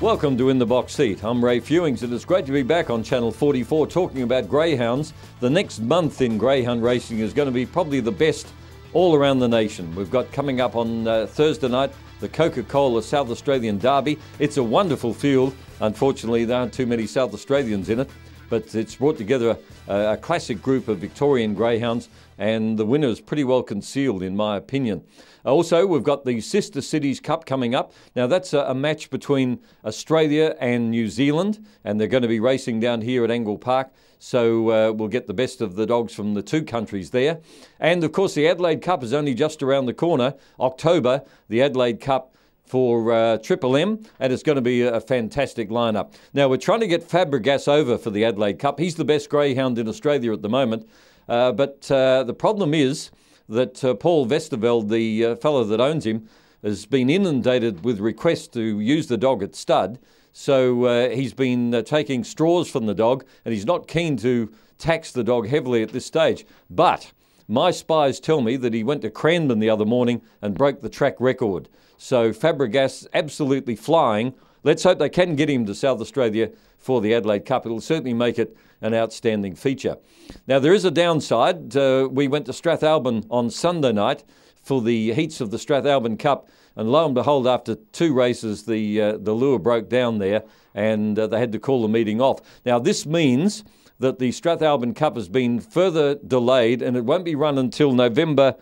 Welcome to In the Box Seat. I'm Ray Fewings and it's great to be back on Channel 44 talking about greyhounds. The next month in greyhound racing is going to be probably the best all around the nation. We've got coming up on Thursday night the Coca-Cola South Australian Derby. It's a wonderful field. Unfortunately, there aren't too many South Australians in it, but it's brought together a classic group of Victorian greyhounds, and the winner is pretty well concealed in my opinion. Also, we've got the Sister Cities Cup coming up. Now, that's a match between Australia and New Zealand, and they're going to be racing down here at Angle Park, so we'll get the best of the dogs from the two countries there. And, of course, the Adelaide Cup is only just around the corner. October, the Adelaide Cup for Triple M, and it's going to be a fantastic lineup. Now, we're trying to get Fabregas over for the Adelaide Cup. He's the best greyhound in Australia at the moment, but the problem is that Paul Westerveld, the fellow that owns him, has been inundated with requests to use the dog at stud. So he's been taking straws from the dog, and he's not keen to tax the dog heavily at this stage. But my spies tell me that he went to Cranbourne the other morning and broke the track record. So Fabregas absolutely flying. Let's hope they can get him to South Australia for the Adelaide Cup. It'll certainly make it an outstanding feature. Now, there is a downside. We went to Strathalbyn on Sunday night for the heats of the Strathalbyn Cup, and lo and behold, after two races, the lure broke down there, and they had to call the meeting off. Now, this means that the Strathalbyn Cup has been further delayed, and it won't be run until November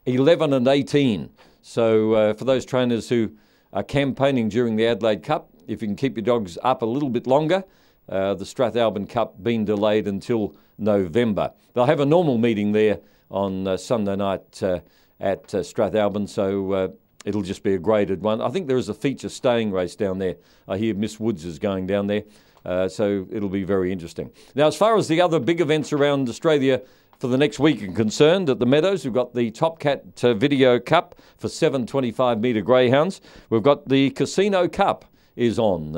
11 and 18. So for those trainers who are campaigning during the Adelaide Cup, if you can keep your dogs up a little bit longer, the Strathalbyn Cup being delayed until November. They'll have a normal meeting there on Sunday night at Strathalbyn, so it'll just be a graded one. I think there is a feature staying race down there. I hear Miss Woods is going down there, so it'll be very interesting. Now, as far as the other big events around Australia for the next week are concerned, at the Meadows, we've got the Top Cat Video Cup for 725-metre greyhounds. We've got the Casino Cup is on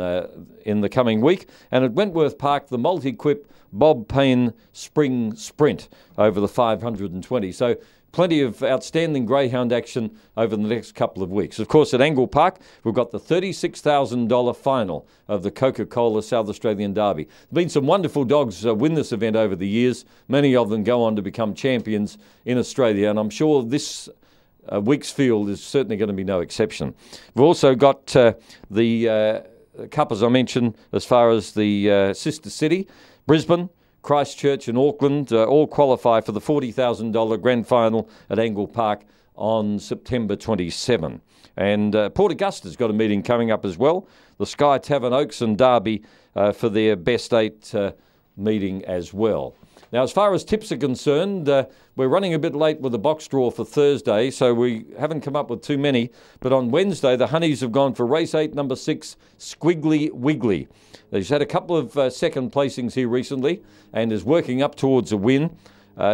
in the coming week. And at Wentworth Park, the multi-quip Bob Payne Spring Sprint over the 520. So plenty of outstanding greyhound action over the next couple of weeks. Of course, at Angle Park, we've got the $36,000 final of the Coca-Cola South Australian Derby. There have been some wonderful dogs win this event over the years. Many of them go on to become champions in Australia, and I'm sure this week's field is certainly going to be no exception. We've also got the Cup, as I mentioned, as far as the Sister City, Brisbane, Christchurch and Auckland all qualify for the $40,000 grand final at Angle Park on September 27. And Port Augusta's got a meeting coming up as well. The Sky Tavern Oaks and Derby for their best eight meeting as well. Now, as far as tips are concerned, we're running a bit late with the box draw for Thursday, so we haven't come up with too many. But on Wednesday, the Honeys have gone for race 8, number 6, Squiggly Wiggly. She's had a couple of second placings here recently and is working up towards a win.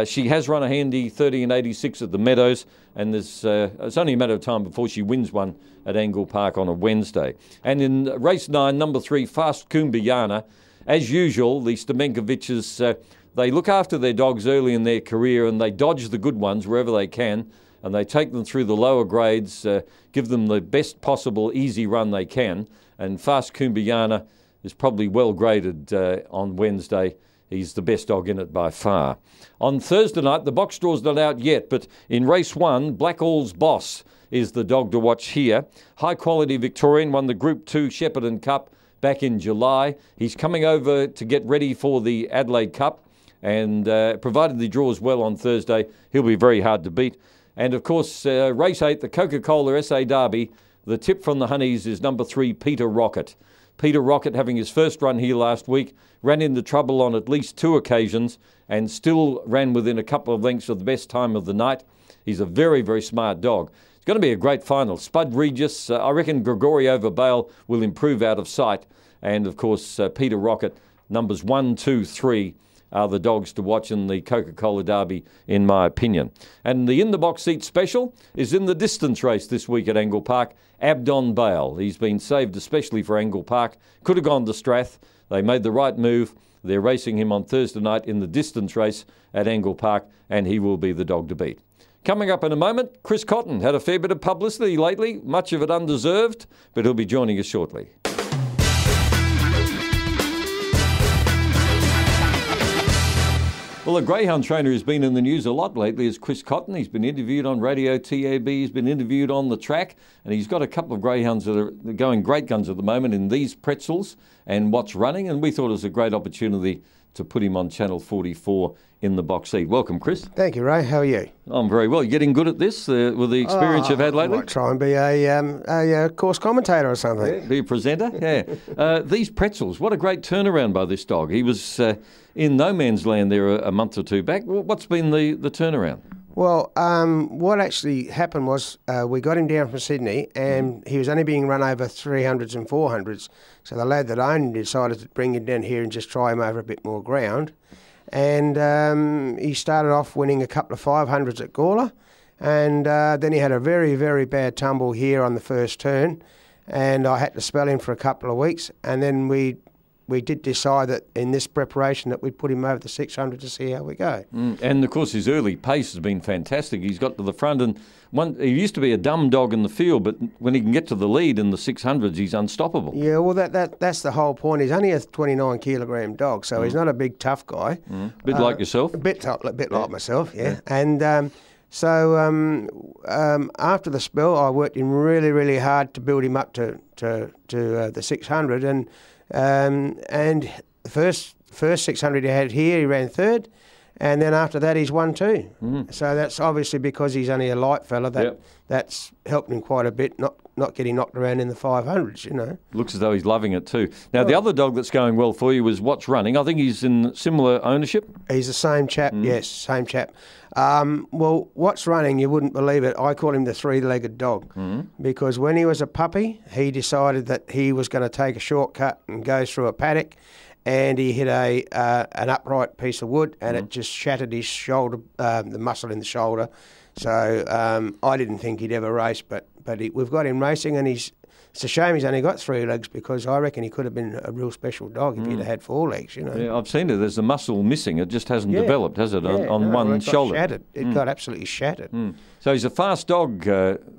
She has run a handy 30 and 86 at the Meadows, and it's only a matter of time before she wins one at Angle Park on a Wednesday. And in race 9, number 3, Fast Kumbiyana, as usual, the Stamenkoviches, they look after their dogs early in their career and they dodge the good ones wherever they can, and they take them through the lower grades, give them the best possible easy run they can. And Fast Kumbiyana is probably well graded on Wednesday. He's the best dog in it by far. On Thursday night, the box draw's not out yet, but in race 1, Blackall's Boss is the dog to watch here. High quality Victorian, won the Group 2 Shepparton Cup back in July. He's coming over to get ready for the Adelaide Cup, and provided he draws well on Thursday, he'll be very hard to beat. And of course, race 8, the Coca-Cola SA Derby, the tip from the Honeys is number 3, Peter Rocket. Peter Rocket, having his first run here last week, ran into trouble on at least 2 occasions and still ran within a couple of lengths of the best time of the night. He's a very, very smart dog. It's going to be a great final. Spud Regis, I reckon Gregorio Verbale will improve out of sight. And of course, Peter Rocket, numbers 1, 2, 3 are the dogs to watch in the Coca-Cola Derby, in my opinion. And the In the Box Seat special is in the distance race this week at Angle Park. Abdon Bale. He's been saved especially for Angle Park. Could have gone to Strath. They made the right move. They're racing him on Thursday night in the distance race at Angle Park, and he will be the dog to beat. Coming up in a moment, Chris Cotton had a fair bit of publicity lately, much of it undeserved, but he'll be joining us shortly. Well, a greyhound trainer who's been in the news a lot lately is Chris Cotton. He's been interviewed on Radio TAB, he's been interviewed on the track, and he's got a couple of greyhounds that are going great guns at the moment in these Pretzels and What's Running, and we thought it was a great opportunity to put him on Channel 44 in the box seat. Welcome, Chris. Thank you, Ray. How are you? I'm very well. You getting good at this with the experience you've had lately? I might try and be a course commentator or something. Yeah, be a presenter? Yeah. These Pretzels, what a great turnaround by this dog. He was in no man's land there a month or two back. What's been the turnaround? Well, what actually happened was we got him down from Sydney and he was only being run over 300s and 400s. So the lad that owned him decided to bring him down here and just try him over a bit more ground. And he started off winning a couple of 500s at Gawler. And then he had a very, very bad tumble here on the first turn. And I had to spell him for a couple of weeks. And then we did decide that in this preparation that we'd put him over the 600 to see how we go. And, of course, his early pace has been fantastic. He's got to the front, and he used to be a dumb dog in the field, but when he can get to the lead in the 600s, he's unstoppable. Yeah, well, that's the whole point. He's only a 29-kilogram dog, so he's not a big, tough guy. A bit like yourself? A bit like myself, yeah. And so after the spell, I worked him really, really hard to build him up to the 600, and the first 600 he had here, he ran third, and then after that he's won too. So that's obviously because he's only a light fella. That's helped him quite a bit, not getting knocked around in the 500s, you know. Looks as though he's loving it too. Now, the other dog that's going well for you is What's Running. I think he's in similar ownership. He's the same chap, yes, same chap. Well, What's Running, you wouldn't believe it, I call him the three-legged dog because when he was a puppy, he decided that he was going to take a shortcut and go through a paddock, and he hit an upright piece of wood, and it just shattered his shoulder, the muscle in the shoulder. So I didn't think he'd ever race, but we've got him racing, and it's a shame he's only got 3 legs because I reckon he could have been a real special dog if he'd had 4 legs, you know. Yeah, I've seen it. There's a muscle missing. It just hasn't developed, has it, on one shoulder? Shattered. It got absolutely shattered. So he's a fast dog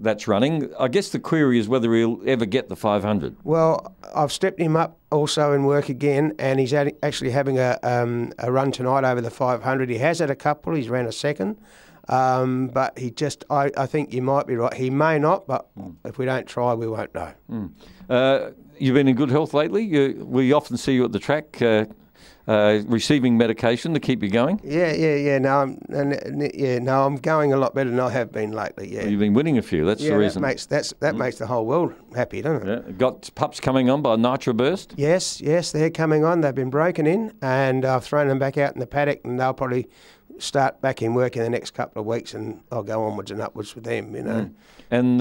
that's running. I guess the query is whether he'll ever get the 500. Well, I've stepped him up also in work again, and he's actually having a run tonight over the 500. He has had a couple. He's ran a second. But he just, I think you might be right. He may not, but if we don't try, we won't know. You've been in good health lately. We often see you at the track receiving medication to keep you going. Yeah. No, I'm going a lot better than I have been lately. Yeah. Well, you've been winning a few. That's the reason. That makes the whole world happy, doesn't it? Yeah. Got pups coming on by Nitro Burst. Yes, they're coming on. They've been broken in, and I've thrown them back out in the paddock, and they'll probably start back in work in the next couple of weeks, and I'll go onwards and upwards with them, you know. And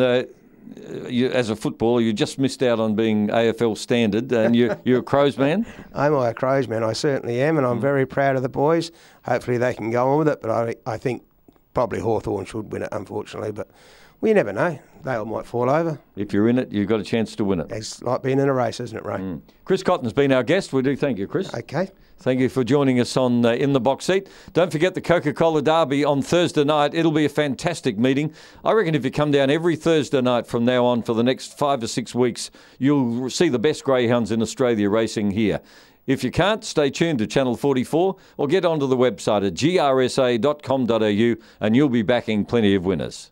you, as a footballer, you just missed out on being AFL standard, and you're a Crows man? I'm a Crows man, I certainly am, and I'm very proud of the boys. Hopefully they can go on with it, but I think probably Hawthorn should win it, unfortunately, but we never know. They all might fall over. If you're in it, you've got a chance to win it. It's like being in a race, isn't it, Ray? Chris Cotton's been our guest. We do thank you, Chris. Okay. Thank you for joining us on In the Box Seat. Don't forget the Coca-Cola Derby on Thursday night. It'll be a fantastic meeting. I reckon if you come down every Thursday night from now on for the next 5 or 6 weeks, you'll see the best greyhounds in Australia racing here. If you can't, stay tuned to Channel 44 or get onto the website at grsa.com.au and you'll be backing plenty of winners.